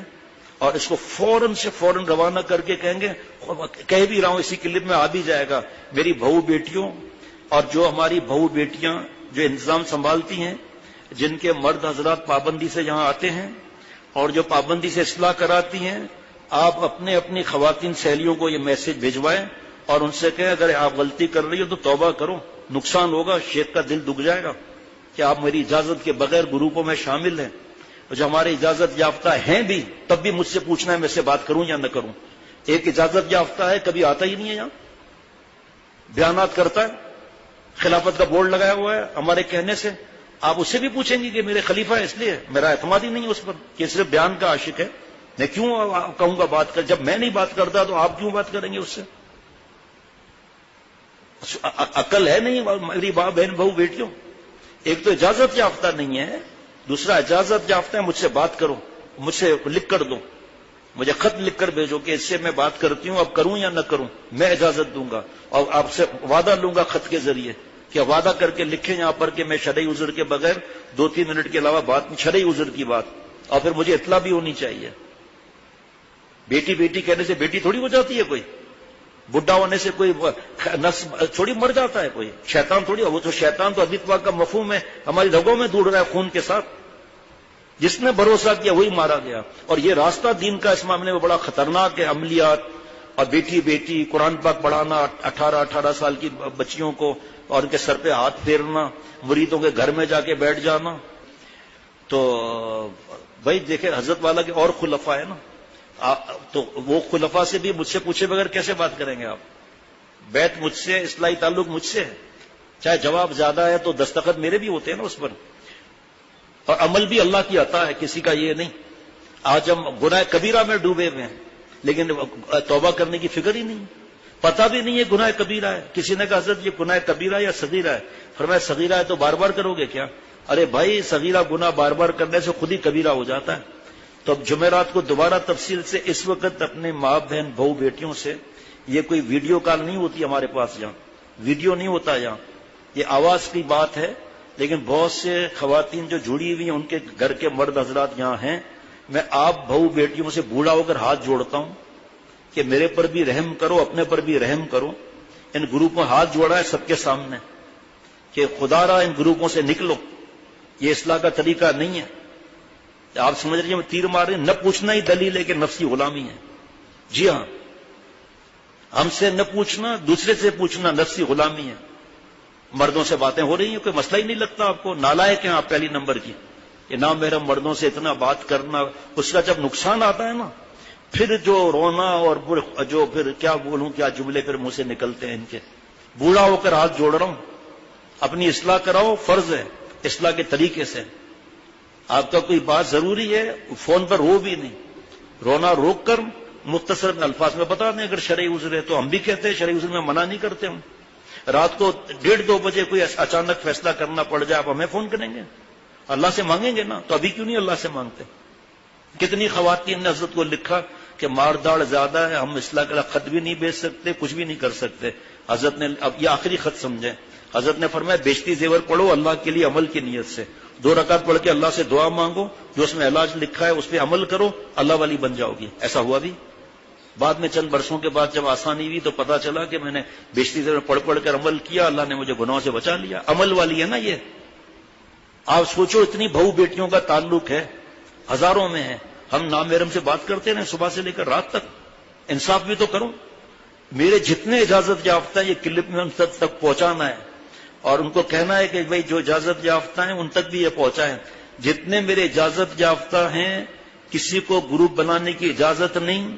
اور اس کو فوراً سے فوراً روانہ کر کے کہیں گے، کہہ بھی رہا ہوں اسی کلپ میں آ بھی جائے گا، میری بہو بیٹیوں اور جو ہماری بہو بیٹیاں جو انتظام سنبھالتی ہیں، جن کے مرد حضرات پابندی سے یہاں آتے ہیں اور جو پابندی سے اصلاح کراتی ہیں، آپ اپنی خواتین سہیلیوں کو یہ میسج بھیجوائیں اور ان سے کہیں اگر آپ غلطی کر رہی ہو تو توبہ کرو، نقصان ہوگا، شیخ کا دل دکھ جائے گا کہ آپ میری اجازت کے بغیر گروپوں میں شامل ہیں. اور جو ہمارے اجازت یافتہ ہیں بھی تب بھی مجھ سے پوچھنا ہے میں سے بات کروں یا نہ کروں. ایک اجازت یافتہ ہے کبھی آتا ہی نہیں ہے، یہاں بیانات کرتا ہے، خلافت کا بورڈ لگایا ہوا ہے ہمارے کہنے سے. آپ اسے بھی پوچھیں گے کہ میرے خلیفہ ہے، اس لیے میرا اعتماد ہی نہیں ہے اس پر کہ صرف بیان کا عاشق ہے. میں کیوں کہوں گا بات کر، جب میں نہیں بات کرتا تو آپ کیوں بات کریں گے اس سے؟ عقل ہے نہیں میری ماں بہن بہو بیٹیوں. ایک تو اجازت یافتہ نہیں ہے، دوسرا اجازت یافتہ ہے مجھ سے بات کرو، مجھ سے لکھ کر دو، مجھے خط لکھ کر بھیجو کہ اس سے میں بات کرتی ہوں، اب کروں یا نہ کروں، میں اجازت دوں گا اور آپ سے وعدہ لوں گا خط کے ذریعے کہ وعدہ کر کے لکھیں یہاں پر کہ میں شرعی عذر کے بغیر 2-3 منٹ کے علاوہ بات، شرعی عذر کی بات، اور پھر مجھے اطلاع بھی ہونی چاہیے. بیٹی بیٹی کہنے سے بیٹی تھوڑی ہو جاتی ہے کوئی، بڈھا ہونے سے کوئی نس تھوڑی مر جاتا ہے کوئی، شیطان تھوڑی. وہ تو شیطان تو حدیث پاک کا مفہوم ہے، ہماری رگوں میں دوڑ رہا ہے خون کے ساتھ. جس نے بھروسہ کیا وہی مارا گیا. اور یہ راستہ دین کا اس معاملے میں بڑا خطرناک ہے. عملیات اور بیٹی بیٹی قرآن پاک پڑھانا 18 سال کی بچیوں کو اور ان کے سر پہ ہاتھ پھیرنا، مریدوں کے گھر میں جا کے بیٹھ جانا. تو بھائی دیکھیں حضرت والا کے اور خلفاء ہے نا، تو وہ خلفاء سے بھی مجھ سے پوچھے بغیر کیسے بات کریں گے آپ؟ بیعت مجھ سے، اصلاحی تعلق مجھ سے ہے، چاہے جواب زیادہ ہے تو دستخط میرے بھی ہوتے ہیں نا اس پر، اور عمل بھی اللہ کی عطا ہے، کسی کا یہ نہیں. آج ہم گناہ کبیرہ میں ڈوبے ہوئے ہیں لیکن توبہ کرنے کی فکر ہی نہیں، پتہ بھی نہیں ہے گناہ کبیرہ ہے. کسی نے کہا حضرت یہ گناہ کبیرہ یا صغیرہ ہے؟ فرمایا صغیرہ ہے تو بار بار کرو گے کیا؟ ارے بھائی صغیرہ گناہ بار بار کرنے سے خود ہی کبیرہ ہو جاتا ہے. تو اب جمعرات کو دوبارہ تفصیل سے اس وقت اپنے ماں بہن بہو بیٹیوں سے، یہ کوئی ویڈیو کال نہیں ہوتی ہمارے پاس، یہاں ویڈیو نہیں ہوتا، یہاں یہ آواز کی بات ہے. لیکن بہت سے خواتین جو جڑی ہوئی ہیں ان کے گھر کے مرد حضرات یہاں ہیں، میں آپ بہو بیٹیوں سے بوڑھا ہو کر ہاتھ جوڑتا ہوں کہ میرے پر بھی رحم کرو، اپنے پر بھی رحم کرو. ان گروپوں ہاتھ جوڑا ہے سب کے سامنے کہ خدا را ان گروپوں سے نکلو، یہ اصلاح کا طریقہ نہیں ہے. آپ سمجھ رہی ہیں میں تیر مار رہی ہوں؟ نہ پوچھنا ہی دلیل ہے کہ نفسی غلامی ہے. جی ہاں، ہم سے نہ پوچھنا، دوسرے سے پوچھنا نفسی غلامی ہے. مردوں سے باتیں ہو رہی ہیں، کوئی مسئلہ ہی نہیں لگتا آپ کو، نالائق ہیں آپ پہلی نمبر کی. یہ نامحرم مردوں سے اتنا بات کرنا، اس کا جب نقصان آتا ہے نا پھر جو رونا اور جو پھر کیا بولوں کیا جملے پھر منہ سے نکلتے ہیں ان کے. بوڑھا ہو کر ہاتھ جوڑ رہا ہوں, اپنی اصلاح کراؤ, فرض ہے اصلاح کے طریقے سے. آپ کا کوئی بات ضروری ہے, فون پر رو بھی نہیں, رونا روک کر مختصر الفاظ میں بتا دیں. اگر شرعی عذر ہے تو ہم بھی کہتے ہیں شرعی عذر میں منع نہیں کرتے ہم. رات کو 1:30-2 بجے کوئی اچانک فیصلہ کرنا پڑ جائے, آپ ہمیں فون کریں گے, اللہ سے مانگیں گے نا. تو ابھی کیوں نہیں اللہ سے مانگتے؟ کتنی خواتین نے حضرت کو لکھا کہ مار داڑ زیادہ ہے, ہم اصلاح کا خط بھی نہیں بیچ سکتے, کچھ بھی نہیں کر سکتے. حضرت نے, اب یہ آخری خط سمجھیں, حضرت نے فرمایا بیشتی زیور پڑھو اللہ کے لیے عمل کی نیت سے, 2 رکعت پڑھ کے اللہ سے دعا مانگو, جو اس میں علاج لکھا ہے اس پہ عمل کرو, اللہ والی بن جاؤ گی. ایسا ہوا بھی. بعد میں چند برسوں کے بعد جب آسانی ہوئی تو پتا چلا کہ میں نے بیشتی زیور پڑھ کر عمل کیا, اللہ نے مجھے گناہوں سے بچا لیا. عمل والی ہے نا یہ. آپ سوچو اتنی بہو بیٹیوں کا تعلق ہے, ہزاروں میں ہے, ہم نامحرم سے بات کرتے رہے صبح سے لے کر رات تک. انصاف بھی تو کرو. میرے جتنے اجازت یافتہ ہیں یہ کلپ میں ان تک پہنچانا ہے, اور ان کو کہنا ہے کہ بھائی جو اجازت یافتہ ہیں ان تک بھی یہ پہنچائیں. جتنے میرے اجازت یافتہ ہیں کسی کو گروپ بنانے کی اجازت نہیں,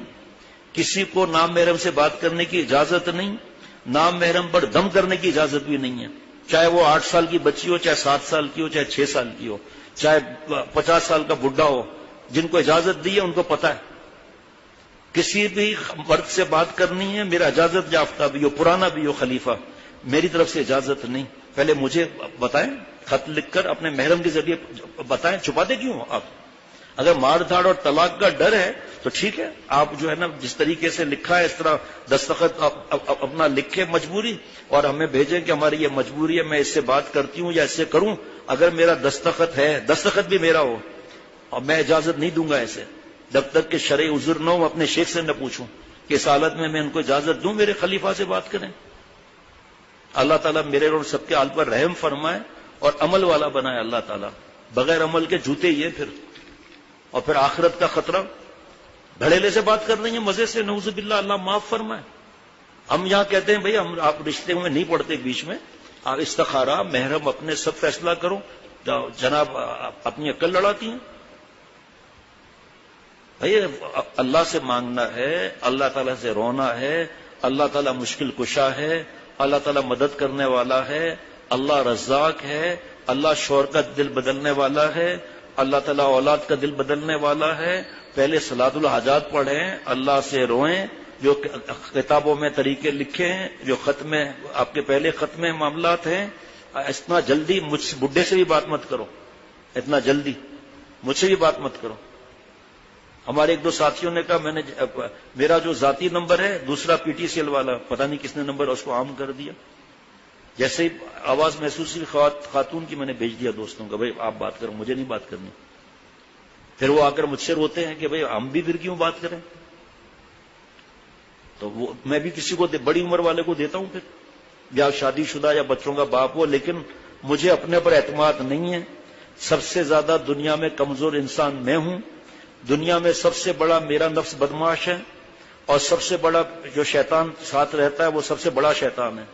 کسی کو نام محرم سے بات کرنے کی اجازت نہیں, نام محرم پر دم کرنے کی اجازت بھی نہیں ہے. چاہے وہ 8 سال کی بچی ہو, چاہے 7 سال کی ہو, چاہے 6 سال کی ہو, چاہے 50 سال کا بڈھا ہو. جن کو اجازت دی ہے ان کو پتا ہے کسی بھی مرد سے بات کرنی ہے, میرا اجازت یافتہ بھی ہو, پرانا بھی ہو خلیفہ, میری طرف سے اجازت نہیں. پہلے مجھے بتائیں, خط لکھ کر اپنے محرم کے ذریعے بتائیں. چھپاتے کیوں آپ؟ اگر مار دھاڑ اور طلاق کا ڈر ہے تو ٹھیک ہے, آپ جو ہے نا جس طریقے سے لکھا ہے اس طرح دستخط اپنا لکھے مجبوری, اور ہمیں بھیجیں کہ ہماری یہ مجبوری ہے, میں اس سے بات کرتی ہوں یا اس سے کروں. اگر میرا دستخط ہے, دستخط بھی میرا ہو, اور میں اجازت نہیں دوں گا ایسے جب تک کہ شرعی عذر نہ ہو. اپنے شیخ سے نہ پوچھوں کہ اس حالت میں ان کو اجازت دوں میرے خلیفہ سے بات کریں. اللہ تعالیٰ میرے اور سب کے حال پر رحم فرمائے اور عمل والا بنائے. اللہ تعالیٰ بغیر عمل کے جوتے ہی ہے پھر, اور پھر آخرت کا خطرہ. دھڑیلے سے بات کر رہی ہیں مزے سے, نعوذ باللہ, اللہ معاف فرمائے. ہم یہاں کہتے ہیں بھائی ہم آپ رشتے میں نہیں پڑتے بیچ میں, آپ استخارہ محرم اپنے سب فیصلہ کرو. جناب اپنی عقل لڑاتی ہیں. بھائی اللہ سے مانگنا ہے, اللہ تعالیٰ سے رونا ہے. اللہ تعالیٰ مشکل کشا ہے, اللہ تعالیٰ مدد کرنے والا ہے, اللہ رزاق ہے, اللہ شوہر کا دل بدلنے والا ہے, اللہ تعالیٰ اولاد کا دل بدلنے والا ہے. پہلے صلاۃ الحاجات پڑھیں, اللہ سے روئیں, جو کتابوں میں طریقے لکھے ہیں, جو خط میں آپ کے پہلے خط میں معاملات ہیں. اتنا جلدی مجھ بڈھے سے بھی بات مت کرو, اتنا جلدی مجھ سے بھی بات مت کرو. ہمارے ایک دو ساتھیوں نے کہا, میں نے میرا جو ذاتی نمبر ہے دوسرا پی ٹی سی ایل والا, پتہ نہیں کس نے نمبر اس کو عام کر دیا. جیسے ہی آواز محسوس ہوئی خاتون کی, میں نے بھیج دیا دوستوں کا, بھائی آپ بات کرو, مجھے نہیں بات کرنی. پھر وہ آ کر مجھ سے روتے ہیں کہ بھائی ہم بھی پھر کیوں بات کریں. تو وہ میں بھی کسی کو بڑی عمر والے کو دیتا ہوں پھر, یا شادی شدہ یا بچوں کا باپ ہو, لیکن مجھے اپنے پر اعتماد نہیں ہے. سب سے زیادہ دنیا میں کمزور انسان میں ہوں. دنیا میں سب سے بڑا میرا نفس بدماش ہے, اور سب سے بڑا جو شیطان ساتھ رہتا ہے وہ سب سے بڑا شیطان ہے.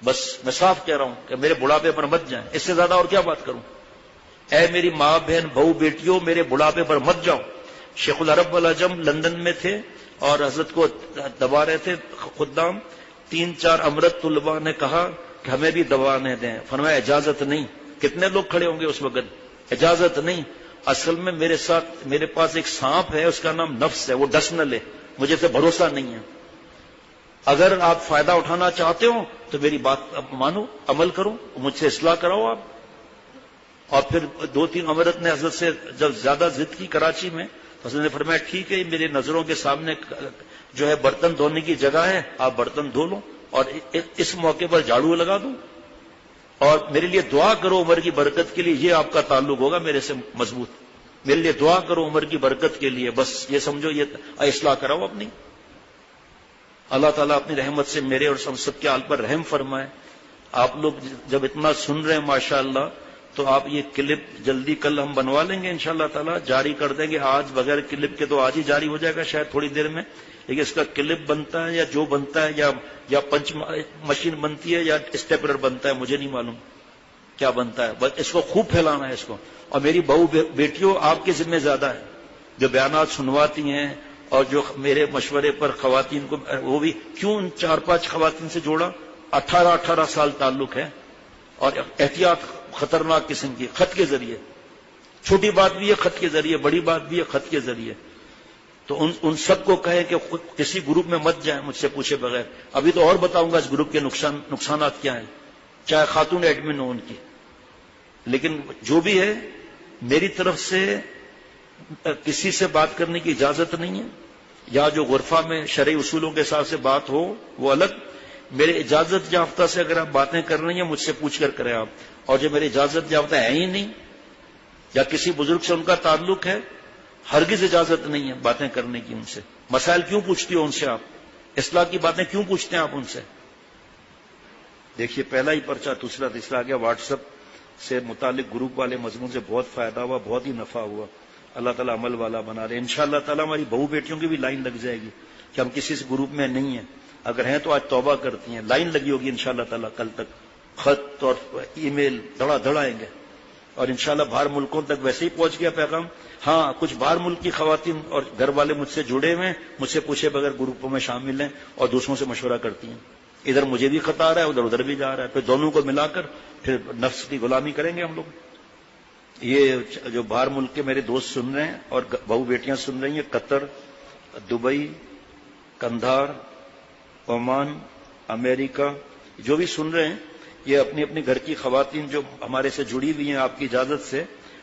بس میں صاف کہہ رہا ہوں کہ میرے بڑھاپے پر مت جائیں. اس سے زیادہ اور کیا بات کروں. اے میری ماں بہن بہو بیٹیوں, میرے بڑھاپے پر مت جاؤ. شیخ العرب والعجم لندن میں تھے اور حضرت کو دبا رہے تھے خدام. 3-4 امرت طلباء نے کہا کہ ہمیں بھی دبانے دیں. فرمایا اجازت نہیں. کتنے لوگ کھڑے ہوں گے اس وقت, اجازت نہیں. اصل میں میرے پاس ایک سانپ ہے, اس کا نام نفس ہے, وہ ڈس نہ لے, مجھے سے بھروسہ نہیں ہے. اگر آپ فائدہ اٹھانا چاہتے ہو تو میری بات مانو, عمل کرو, مجھ سے اصلاح کراؤ آپ. اور پھر 2-3 امرت نے حضرت سے جب زیادہ ضد کی کراچی میں, حضرت نے فرمایا ٹھیک ہے, میری نظروں کے سامنے جو ہے برتن دھونے کی جگہ ہے, آپ برتن دھو لو, اور اس موقع پر جھاڑو لگا دو, اور میرے لیے دعا کرو عمر کی برکت کے لیے. یہ آپ کا تعلق ہوگا میرے سے مضبوط. میرے لیے دعا کرو عمر کی برکت کے لیے. بس یہ سمجھو یہ اصلاح کراؤ اپنی. اللہ تعالیٰ اپنی رحمت سے میرے اور سب کے حال پر رحم فرمائے. آپ لوگ جب اتنا سن رہے ہیں ماشاءاللہ, تو آپ یہ کلپ جلدی کل ہم بنوا لیں گے انشاءاللہ تعالیٰ, جاری کر دیں گے. آج بغیر کلپ کے تو آج ہی جاری ہو جائے گا شاید تھوڑی دیر میں, لیکن اس کا کلپ بنتا ہے یا جو بنتا ہے یا پنچ مشین بنتی ہے یا اسٹیپلر بنتا ہے, مجھے نہیں معلوم کیا بنتا ہے. بس اس کو خوب پھیلانا ہے اس کو. اور میری بہو بیٹیوں, آپ کے ذمہ زیادہ ہے, جو بیانات سنواتی ہیں اور جو میرے مشورے پر خواتین کو، وہ بھی کیوں ان 4-5 خواتین سے جوڑا؟ 18 سال تعلق ہے، اور احتیاط خطرناک قسم کی، خط کے ذریعے، چھوٹی بات بھی ہے خط کے ذریعے، بڑی بات بھی ہے خط کے ذریعے. تو ان سب کو کہے کہ خود کسی گروپ میں مت جائیں مجھ سے پوچھے بغیر. ابھی تو اور بتاؤں گا اس گروپ کے نقصانات کیا ہیں، چاہے خاتون ایڈمن ہو ان کی. لیکن جو بھی ہے، میری طرف سے کسی سے بات کرنے کی اجازت نہیں ہے، یا جو غرفہ میں شرعی اصولوں کے حساب سے بات ہو وہ الگ. میرے اجازت یافتہ سے اگر آپ باتیں کر رہی ہیں مجھ سے پوچھ کر کریں آپ، اور جو میرے اجازت یافتہ ہے ہی نہیں، یا کسی بزرگ سے ان کا تعلق ہے، ہرگز اجازت نہیں ہے باتیں کرنے کی ان سے. مسائل کیوں پوچھتی ہو ان سے آپ؟ اصلاح کی باتیں کیوں پوچھتے ہیں آپ ان سے؟ دیکھیے پہلا ہی پرچہ دوسرا تیسرا آ گیا. واٹس ایپ سے متعلق گروپ والے مضمون سے بہت فائدہ ہوا، بہت ہی نفع ہوا. اللہ تعالیٰ عمل والا بنا رہے. انشاءاللہ تعالیٰ ہماری بہو بیٹیوں کی بھی لائن لگ جائے گی کہ ہم کسی سے گروپ میں نہیں ہیں، اگر ہیں تو آج توبہ کرتی ہیں. لائن لگی ہوگی انشاءاللہ تعالیٰ کل تک، خط اور ای میل دھڑا دھڑ آئیں گے. اور انشاءاللہ باہر ملکوں تک ویسے ہی پہنچ گیا پیغام. ہاں کچھ باہر ملک کی خواتین اور گھر والے مجھ سے جڑے ہوئے ہیں، مجھ سے پوچھے بغیر گروپوں میں شامل ہیں اور دوسروں سے مشورہ کرتی ہیں. ادھر مجھے بھی خط آ رہا ہے، ادھر بھی جا رہا ہے، پھر دونوں کو ملا کر پھر نفس کی غلامی کریں گے ہم لوگ. یہ جو باہر ملک کے میرے دوست سن رہے ہیں اور بہو بیٹیاں سن رہی ہیں، قطر، دبئی، قندھار، عمان، امریکہ، جو بھی سن رہے ہیں، یہ اپنی اپنی گھر کی خواتین جو ہمارے سے جڑی ہوئی ہیں آپ کی اجازت سے،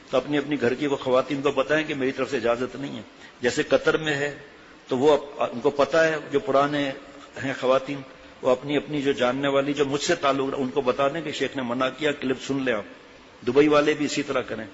تو اپنی اپنی گھر کی وہ خواتین کو بتائیں کہ میری طرف سے اجازت نہیں ہے. جیسے قطر میں ہے تو وہ ان کو پتا ہے، جو پرانے ہیں خواتین، وہ اپنی اپنی جو جاننے والی جو مجھ سے تعلق ان کو بتا دیں کہ شیخ نے منع کیا، کلپ سن لیں آپ. دبئی والے بھی اسی طرح کریں.